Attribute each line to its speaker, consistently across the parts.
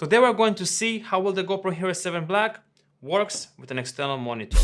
Speaker 1: Today we're going to see how well the GoPro Hero 7 Black works with an external monitor.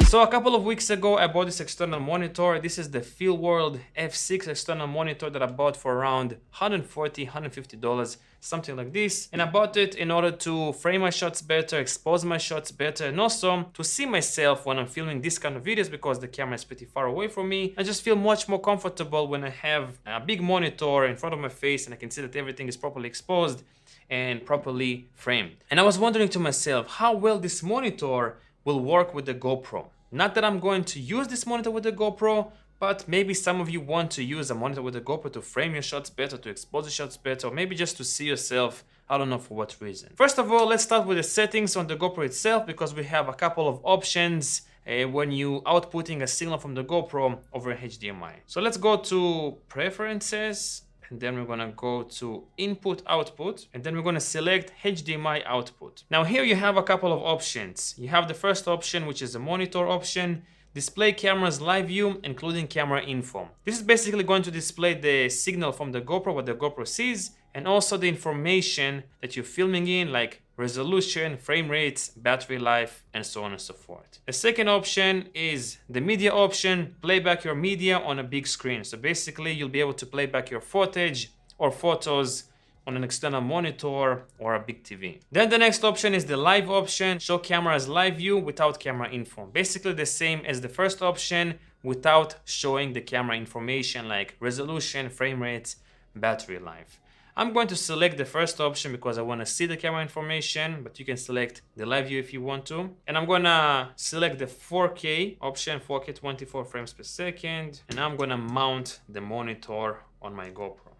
Speaker 1: So a couple of weeks ago I bought this external monitor. This is the Fieldworld F6 external monitor that I bought for around $140, $150, something like this. And I bought it in order to frame my shots better, expose my shots better, and also to see myself when I'm filming this kind of videos because the camera is pretty far away from me. I just feel much more comfortable when I have a big monitor in front of my face and I can see that everything is properly exposed and properly framed. And I was wondering to myself how well this monitor will work with the GoPro. Not that I'm going to use this monitor with the GoPro, but maybe some of you want to use a monitor with the GoPro to frame your shots better, to expose the shots better, or maybe just to see yourself, I don't know for what reason. First of all, let's start with the settings on the GoPro itself because we have a couple of options when you outputting a signal from the GoPro over HDMI. So let's go to Preferences, and then we're gonna go to Input Output, and then we're gonna select HDMI output. Now here you have a couple of options. You have the first option, which is the monitor option, display camera's live view, including camera info. This is basically going to display the signal from the GoPro, what the GoPro sees, and also the information that you're filming in, like resolution, frame rates, battery life, and so on and so forth. The second option is the media option, play back your media on a big screen. So basically you'll be able to play back your footage or photos on an external monitor or a big TV. Then the next option is the live option, show camera's live view without camera info. Basically the same as the first option without showing the camera information like resolution, frame rates, battery life. I'm going to select the first option because I want to see the camera information, but you can select the live view if you want to. And I'm going to select the 4K option, 4K 24 frames per second. And I'm going to mount the monitor on my GoPro.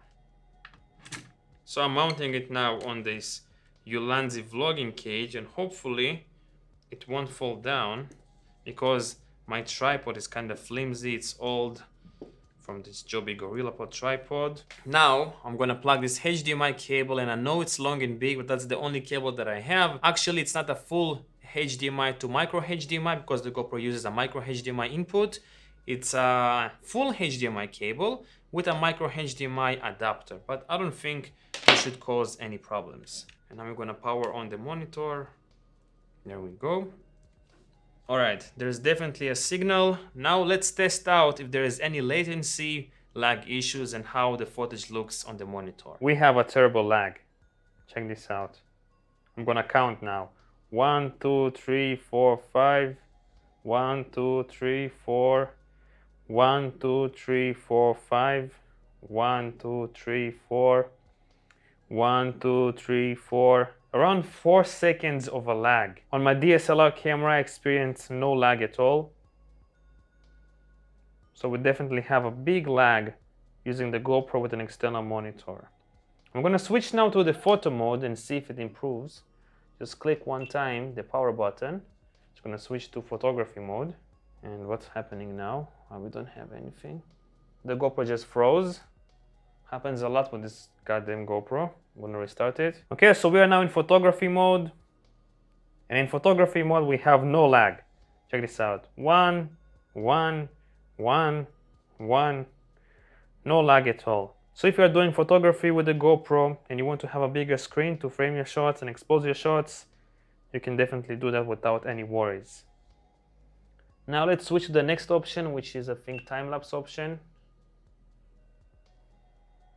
Speaker 1: So I'm mounting it now on this Ulanzi vlogging cage, and hopefully it won't fall down because my tripod is kind of flimsy, it's old, from this Joby GorillaPod tripod. Now I'm gonna plug this HDMI cable, and I know it's long and big, but that's the only cable that I have. Actually, it's not a full HDMI to micro HDMI because the GoPro uses a micro HDMI input. It's a full HDMI cable with a micro HDMI adapter, but I don't think it should cause any problems. And now I'm gonna power on the monitor. There we go. All right, there's definitely a signal. Now let's test out if there is any latency, lag issues, and how the footage looks on the monitor. We have a terrible lag. Check this out. I'm gonna count now. 1, 2, 3, 4, 5. 1, 2, 3, 4. 1, 2, 3, 4, 5. 1, 2, 3, 4. 1, 2, 3, 4. Around 4 seconds of a lag. On my DSLR camera I experienced no lag at all. So we definitely have a big lag using the GoPro with an external monitor. I'm gonna switch now to the photo mode and see if it improves. Just click one time the power button. It's gonna switch to photography mode. And what's happening now? We don't have anything. The GoPro just froze. Happens a lot with this goddamn GoPro. I'm gonna restart it. Okay, so we are now in photography mode. And in photography mode, we have no lag. Check this out. 1, 1, 1, 1. No lag at all. So if you're doing photography with the GoPro and you want to have a bigger screen to frame your shots and expose your shots, you can definitely do that without any worries. Now let's switch to the next option, which is I think time-lapse option.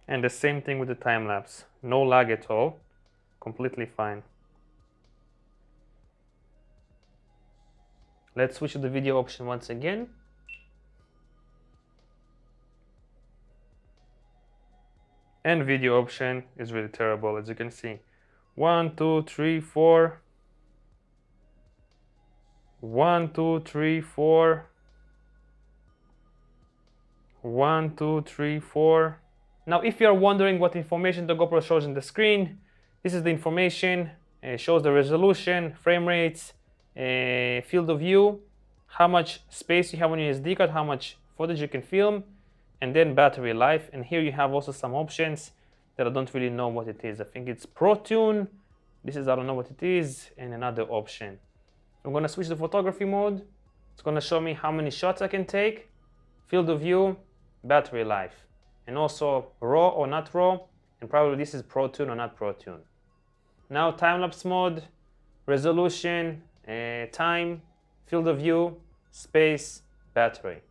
Speaker 1: And the same thing with the time-lapse. No lag at all. Completely fine. Let's switch to the video option once again. And video option is really terrible, as you can see. 1, 2, 3, 4. 1, 2, 3, 4. 1, 2, 3, 4. Now, if you are wondering what information the GoPro shows on the screen, this is the information. It shows the resolution, frame rates, field of view, how much space you have on your SD card, how much footage you can film, and then battery life. And here you have also some options that I don't really know what it is. I think it's Pro Tune. This is, I don't know what it is, and another option. I'm gonna switch to photography mode. It's gonna show me how many shots I can take, field of view, battery life, and also raw or not raw, and probably this is Pro Tune or not Pro Tune. Now time-lapse mode, resolution, time, field of view, space, battery.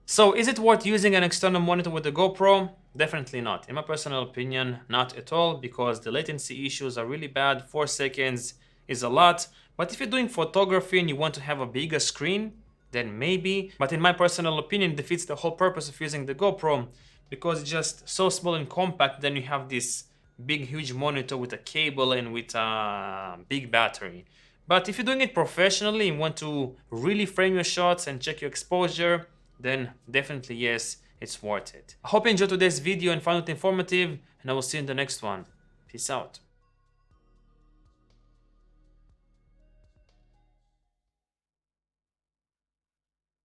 Speaker 1: So is it worth using an external monitor with the GoPro? Definitely not. In my personal opinion, not at all, because the latency issues are really bad. 4 seconds is a lot. But if you're doing photography and you want to have a bigger screen, then maybe. But in my personal opinion, it defeats the whole purpose of using the GoPro, because it's just so small and compact. Then you have this big, huge monitor with a cable and with a big battery. But if you're doing it professionally and want to really frame your shots and check your exposure, then definitely yes, it's worth it. I hope you enjoyed today's video and found it informative, and I will see you in the next one. Peace out.